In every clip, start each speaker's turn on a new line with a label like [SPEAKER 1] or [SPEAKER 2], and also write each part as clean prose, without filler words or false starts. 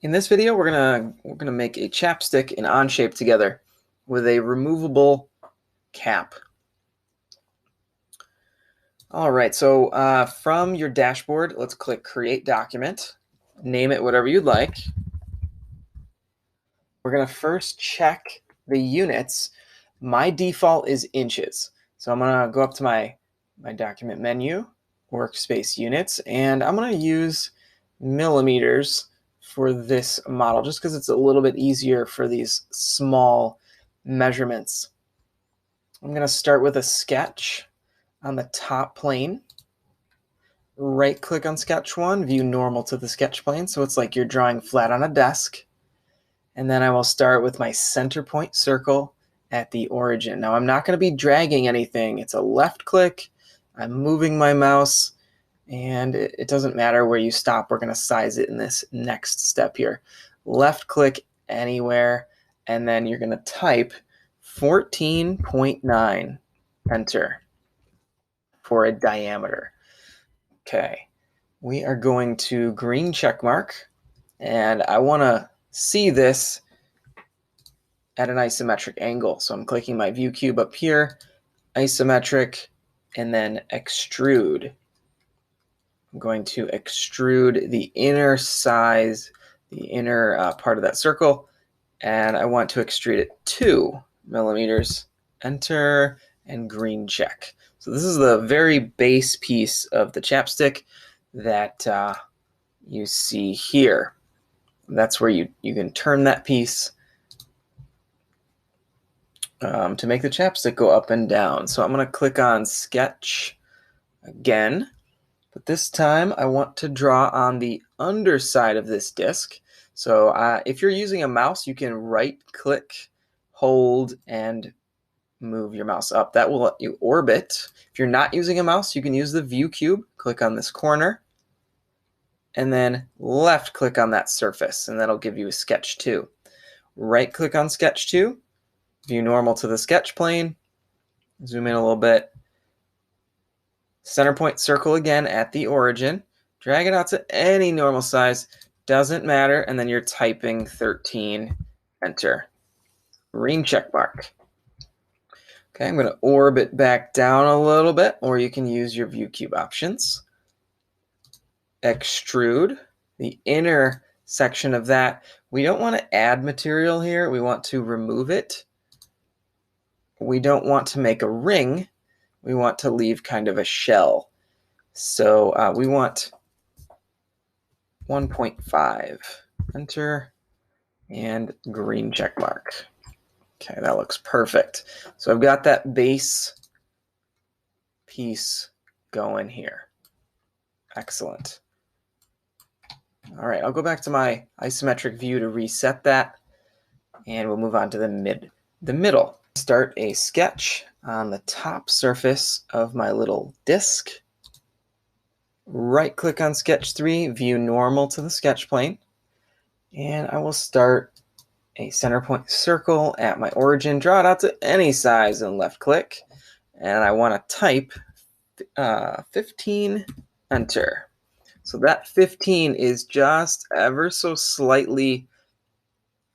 [SPEAKER 1] In this video, we're gonna make a chapstick in Onshape together with a removable cap. All right, so from your dashboard, let's click Create Document. Name it whatever you'd like. We're gonna first check the units. My default is inches, so I'm gonna go up to my document menu, Workspace Units, and I'm gonna use millimeters for this model just because it's a little bit easier for these small measurements. I'm going to start with a sketch on the top plane. Right click on sketch one, view normal to the sketch plane, so it's like you're drawing flat on a desk. And then I will start with my center point circle at the origin. Now I'm not going to be dragging anything. It's a left click. I'm moving my mouse, and it doesn't matter where you stop. We're going to size it in this next step here. Left click anywhere, and then you're going to type 14.9, enter, for a diameter. Okay, we are going to green check mark, and I want to see this at an isometric angle. So I'm clicking my view cube up here, isometric, and then extrude. I'm going to extrude the inner size, the inner part of that circle, and I want to extrude it 2 millimeters. Enter, and green check. So this is the very base piece of the chapstick that you see here. That's where you can turn that piece to make the chapstick go up and down. So I'm going to click on Sketch again. But this time I want to draw on the underside of this disc. So if you're using a mouse, you can right click, hold, and move your mouse up. That will let you orbit. If you're not using a mouse, you can use the view cube. Click on this corner, and then left click on that surface, and that'll give you a sketch 2. Right click on sketch 2, view normal to the sketch plane, zoom in a little bit. Center point circle again at the origin. Drag it out to any normal size, doesn't matter, and then you're typing 13, enter. Green check mark. Okay, I'm going to orbit back down a little bit, or you can use your view cube options. Extrude the inner section of that. We don't want to add material here. We want to remove it. We don't want to make a ring. We want to leave kind of a shell. So we want 1.5. Enter, and green check mark. Okay, that looks perfect. So I've got that base piece going here. Excellent. All right, I'll go back to my isometric view to reset that, and we'll move on to the middle. Start a sketch on the top surface of my little disc. Right click on sketch 3, view normal to the sketch plane, and I will start a center point circle at my origin. Draw it out to any size and left click, and I want to type 15, enter. So that 15 is just ever so slightly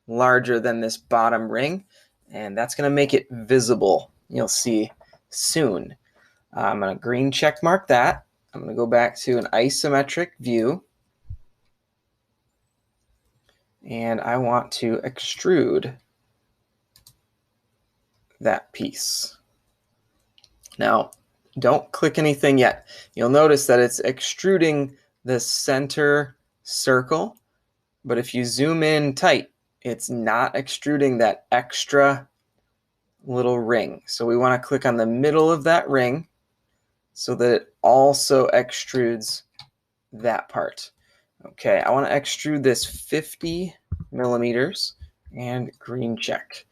[SPEAKER 1] larger than this bottom ring, and that's going to make it visible. You'll see soon. I'm going to green check mark that. I'm going to go back to an isometric view, and I want to extrude that piece. Now, don't click anything yet. You'll notice that it's extruding the center circle, but if you zoom in tight, it's not extruding that extra little ring. So we want to click on the middle of that ring so that it also extrudes that part. Okay, I want to extrude this 50 millimeters and green check.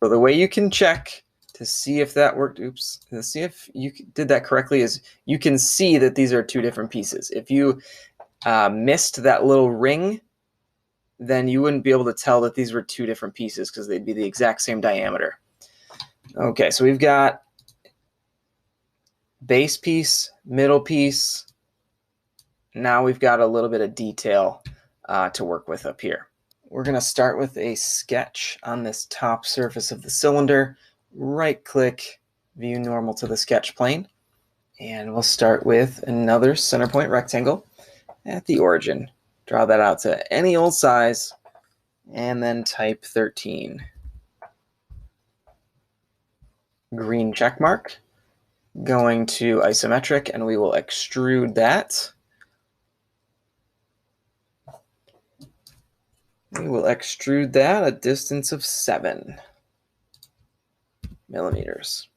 [SPEAKER 1] So the way you can check to see if that worked, to see if you did that correctly, is you can see that these are 2 different pieces. If you missed that little ring, then you wouldn't be able to tell that these were 2 different pieces because they'd be the exact same diameter. Okay, so we've got base piece, middle piece. Now we've got a little bit of detail to work with up here. We're going to start with a sketch on this top surface of the cylinder. Right-click, view normal to the sketch plane. And we'll start with another center point rectangle at the origin. Draw that out to any old size, and then type 13. Green check mark. Going to isometric, and we will extrude that. We will extrude that a distance of 7 millimeters.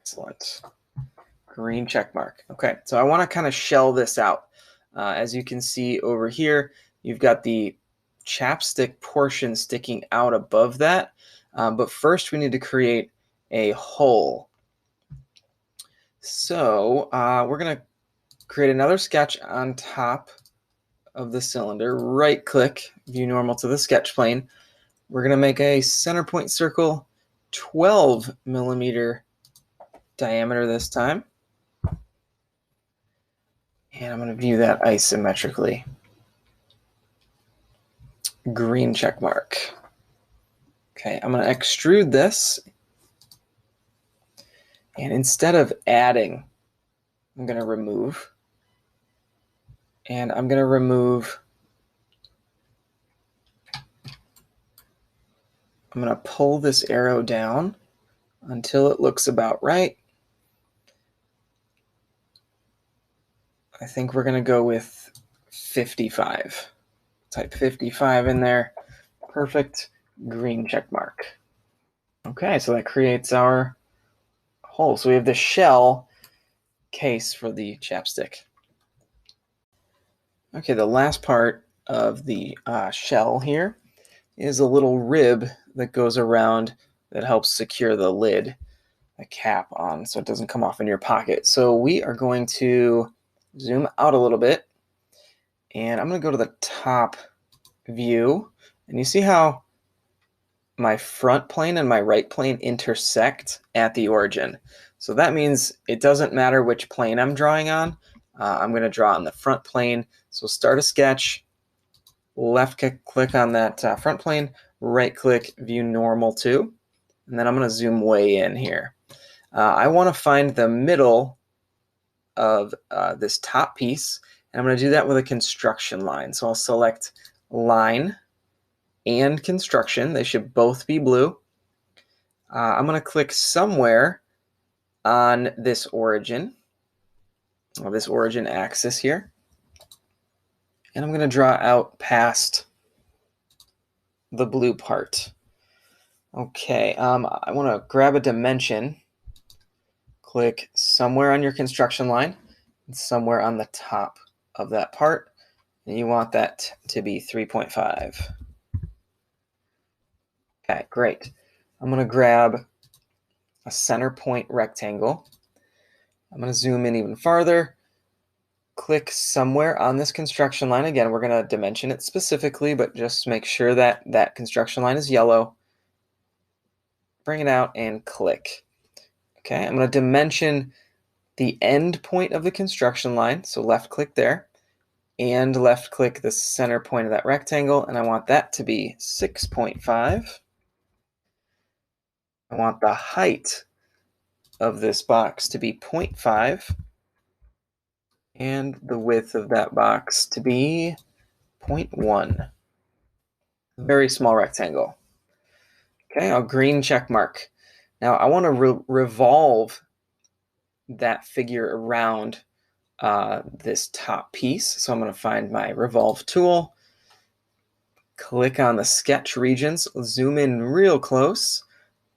[SPEAKER 1] Excellent. Green check mark. Okay, so I want to kind of shell this out. As you can see over here, you've got the chapstick portion sticking out above that. But first we need to create a hole. So we're going to create another sketch on top of the cylinder. Right click, view normal to the sketch plane. We're going to make a center point circle, 12 millimeter diameter this time. And I'm going to view that isometrically. Green check mark. Okay, I'm going to extrude this. And instead of adding, I'm going to remove. And I'm going to remove. I'm going to pull this arrow down until it looks about right. I think we're going to go with 55. Type 55 in there. Perfect. Green check mark. Okay, so that creates our hole. So we have the shell case for the chapstick. Okay, the last part of the shell here is a little rib that goes around that helps secure the lid, the cap on, so it doesn't come off in your pocket. So we are going to zoom out a little bit, and I'm going to go to the top view, and you see how my front plane and my right plane intersect at the origin. So that means it doesn't matter which plane I'm drawing on. I'm going to draw on the front plane. So start a sketch, left click on that front plane, right click, view normal to, and then I'm going to zoom way in here. I want to find the middle of this top piece, and I'm going to do that with a construction line. So I'll select line and construction. They should both be blue. I'm going to click somewhere on this origin, axis here. And I'm going to draw out past the blue part. Okay, I want to grab a dimension. Click somewhere on your construction line, and somewhere on the top of that part. And you want that to be 3.5. Okay, great. I'm going to grab a center point rectangle. I'm going to zoom in even farther. Click somewhere on this construction line. Again, we're going to dimension it specifically, but just make sure that that construction line is yellow. Bring it out and click. Okay, I'm going to dimension the end point of the construction line. So left click there and left click the center point of that rectangle. And I want that to be 6.5. I want the height of this box to be 0.5. And the width of that box to be 0.1. Very small rectangle. Okay, I'll green check mark. Now I want to revolve that figure around this top piece. So I'm going to find my revolve tool, click on the sketch regions, zoom in real close.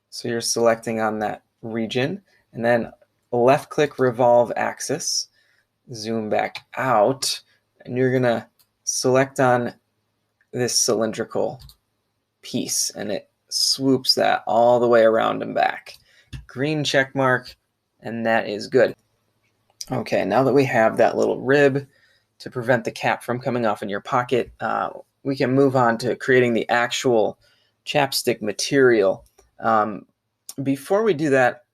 [SPEAKER 1] So you're selecting on that region, and then left click revolve axis, zoom back out, and you're going to select on this cylindrical piece, and it swoops that all the way around and back. Green check mark, and that is good. Okay, now that we have that little rib to prevent the cap from coming off in your pocket, we can move on to creating the actual chapstick material. Before we do that,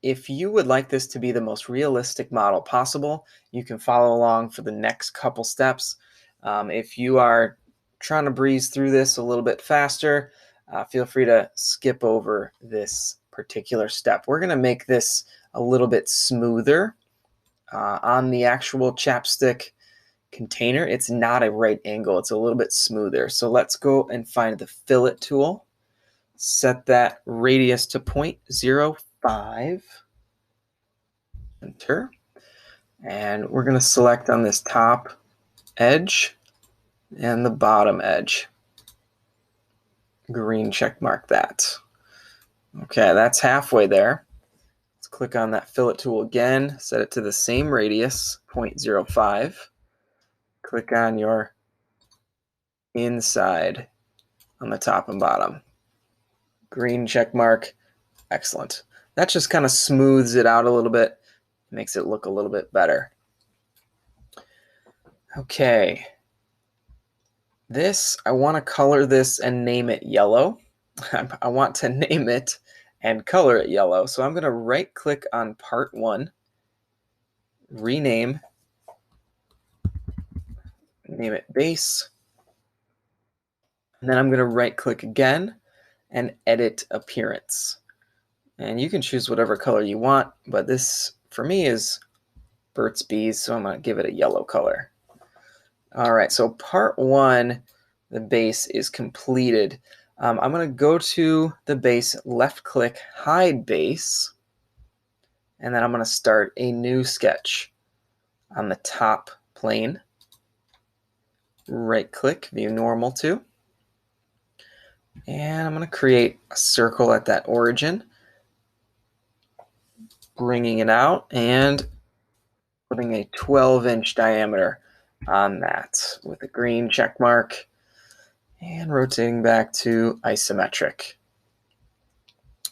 [SPEAKER 1] if you would like this to be the most realistic model possible, you can follow along for the next couple steps. If you are trying to breeze through this a little bit faster, feel free to skip over this particular step. We're going to make this a little bit smoother on the actual chapstick container. It's not a right angle, it's a little bit smoother. So let's go and find the fillet tool, set that radius to 0.05, enter, and we're going to select on this top edge and the bottom edge. Green check mark that. Okay, that's halfway there. Let's click on that fillet tool again, set it to the same radius, 0.05. Click on your inside on the top and bottom. Green check mark. Excellent. That just kind of smooths it out a little bit, makes it look a little bit better. Okay. This, I want to color this and name it yellow. I want to name it and color it yellow. So I'm going to right click on part 1, rename, name it base, and then I'm going to right click again and edit appearance. And you can choose whatever color you want, but this for me is Burt's Bees, so I'm going to give it a yellow color. All right, so part 1, the base is completed. I'm going to go to the base, left click, hide base, and then I'm going to start a new sketch on the top plane. Right click, view normal to, and I'm going to create a circle at that origin, bringing it out and putting a 12-inch diameter on that with a green check mark and rotating back to isometric.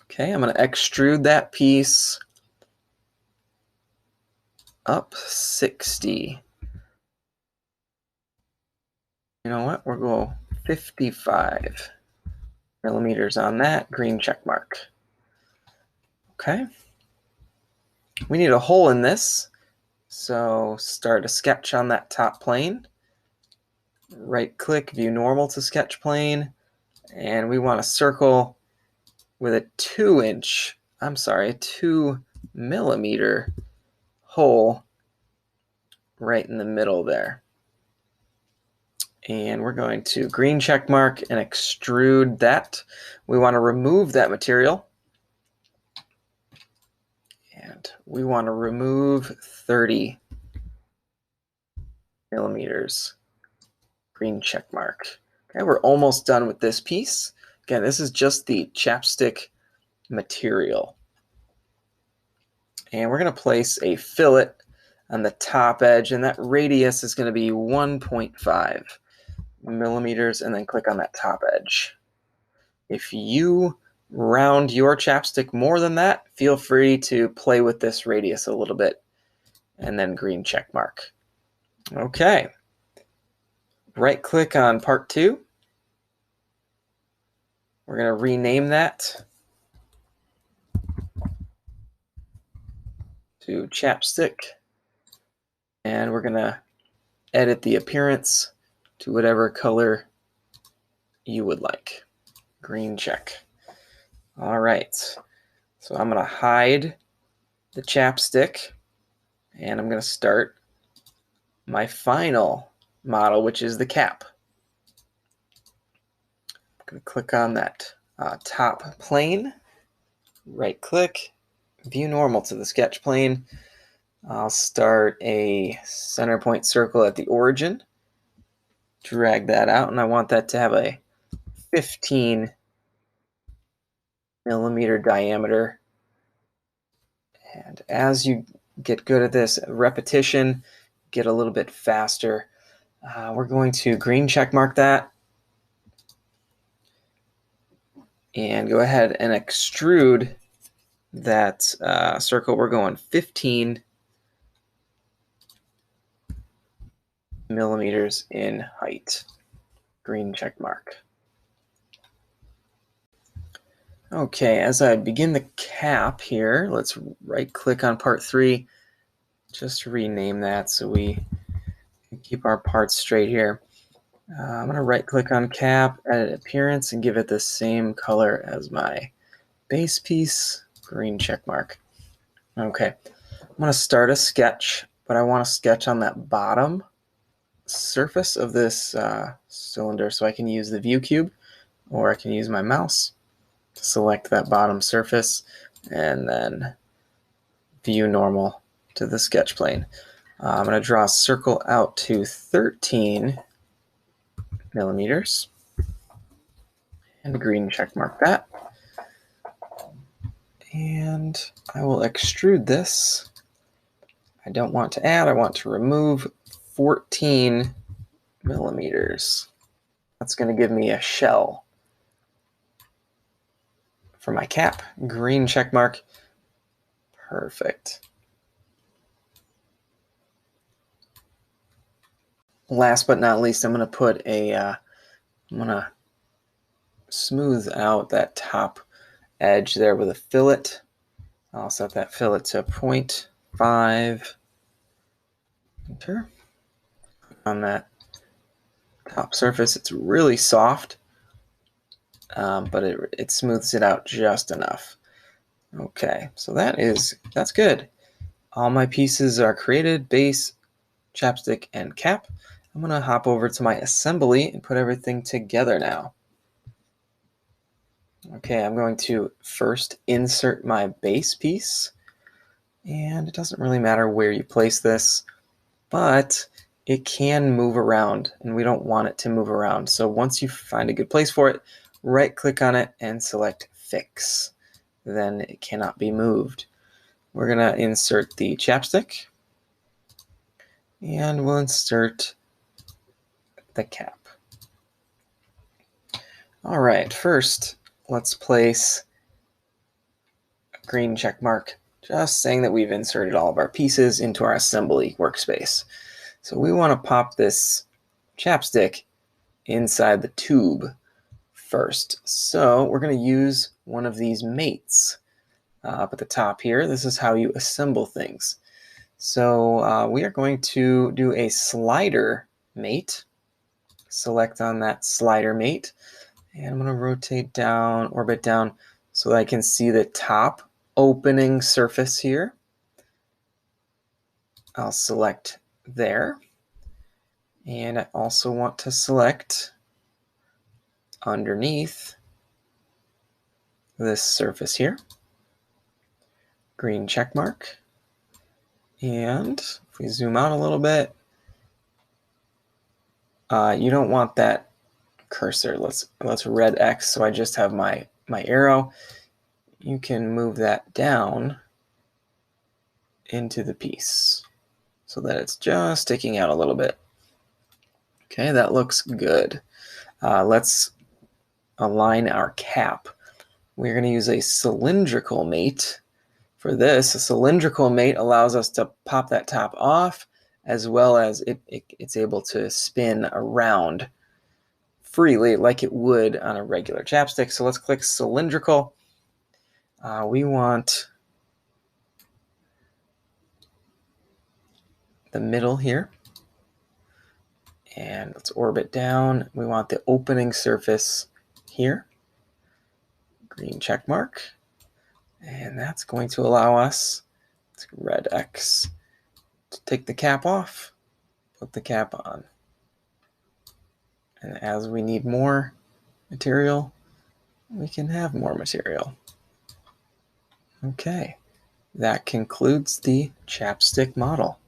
[SPEAKER 1] Okay, I'm going to extrude that piece up 60. You know what? We'll go 55 millimeters on that, green check mark. Okay. We need a hole in this, so start a sketch on that top plane. Right click, view normal to sketch plane, and we want a circle with a 2 millimeter hole right in the middle there. And we're going to green check mark and extrude that. We want to remove that material. And we want to remove 30 millimeters. Green check mark. Okay, we're almost done with this piece. Again, this is just the chapstick material. And we're going to place a fillet on the top edge, and that radius is going to be 1.5 millimeters, and then click on that top edge. If you round your chapstick more than that, feel free to play with this radius a little bit, and then green check mark. Okay. Right click on part 2. We're going to rename that to chapstick, and we're going to edit the appearance to whatever color you would like. Green check. All right, so I'm going to hide the chapstick, and I'm going to start my final model, which is the cap. I'm going to click on that top plane, right click, view normal to the sketch plane. I'll start a center point circle at the origin, drag that out, and I want that to have a 15 millimeter diameter. And as you get good at this, repetition, get a little bit faster. We're going to green check mark that and go ahead and extrude that circle. We're going 15 millimeters in height. Green check mark. Okay, as I begin the cap here, let's right click on part 3. Just rename that so we can keep our parts straight here. I'm going to right click on cap, edit appearance, and give it the same color as my base piece, green check mark. Okay, I'm going to start a sketch, but I want to sketch on that bottom surface of this cylinder, so I can use the view cube, or I can use my mouse to select that bottom surface and then view normal to the sketch plane. I'm going to draw a circle out to 13 millimeters and green check mark that. And I will extrude this. I don't want to add, I want to remove 14 millimeters. That's going to give me a shell for my cap. Green check mark. Perfect. Last but not least, I'm going to put I'm going to smooth out that top edge there with a fillet. I'll set that fillet to 0.5. Enter. On that top surface, it's really soft, but it smooths it out just enough. Okay, so that's good. All my pieces are created, base, chapstick, and cap. I'm going to hop over to my assembly and put everything together now. Okay, I'm going to first insert my base piece, and it doesn't really matter where you place this, but it can move around, and we don't want it to move around. So once you find a good place for it, right click on it and select Fix. Then it cannot be moved. We're going to insert the chapstick, and we'll insert the cap. All right, first let's place a green check mark, just saying that we've inserted all of our pieces into our assembly workspace. So we want to pop this chapstick inside the tube first. So we're going to use one of these mates up at the top here. This is how you assemble things. So we are going to do a slider mate. Select on that slider mate, and I'm going to rotate down, orbit down, so that I can see the top opening surface here. I'll select there, and I also want to select underneath this surface here. Green check mark. And if we zoom out a little bit, you don't want that cursor. Let's red X, so I just have my arrow. You can move that down into the piece so that it's just sticking out a little bit. Okay, that looks good. Let's align our cap. We're going to use a cylindrical mate. For this, a cylindrical mate allows us to pop that top off, as well as it's able to spin around freely like it would on a regular chapstick. So let's click cylindrical. We want the middle here, and let's orbit down. We want the opening surface here. Green check mark. And that's going to allow us, let's red X, to take the cap off, put the cap on. And as we need more material, we can have more material. Okay, that concludes the chapstick model.